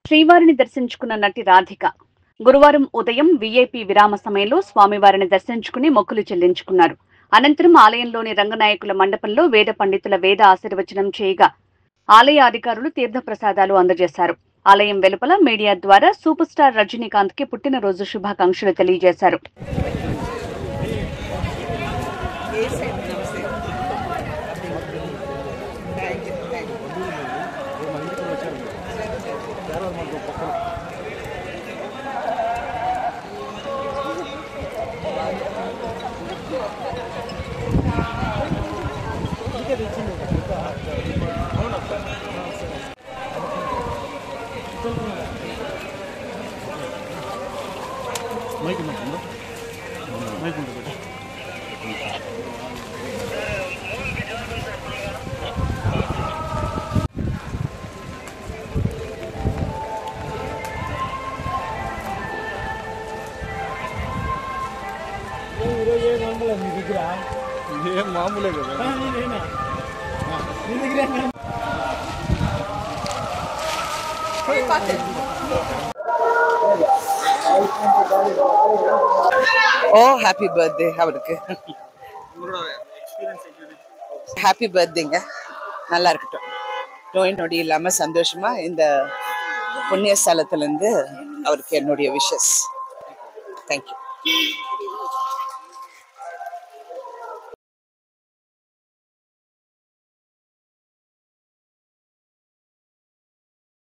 శ్రీవారిని దర్శించుకున్న నటి రాధిక గురువారం ఉదయం వీఐపీ విరామ సమయంలో స్వామివారిని దర్శించుకుని మొక్కులు చెల్లించుకున్నారు. అనంతరం ఆలయంలోని రంగనాయకుల మండపంలో వేద పండితుల వేద ఆశీర్వచనం చేయగా ఆలయ అధికారులు తీర్థప్రసాదాలు అందజేశారు. ఆలయం వెలుపల మీడియా ద్వారా సూపర్ స్టార్ రజనీకాంత్ కి పుట్టినరోజు శుభాకాంక్షలు తెలియజేశారు. మామూలే కదా. Oh, happy birthday அவருக்கு. ஹாப்பி பர்த்டேங்க. நல்லா இருக்கட்டும். நோய் நொடி இல்லாம சந்தோஷமா இந்த புண்ணிய ஸ்தலத்திலிருந்து அவருக்கு என்னுடைய விஷஸ். தேங்க்யூ.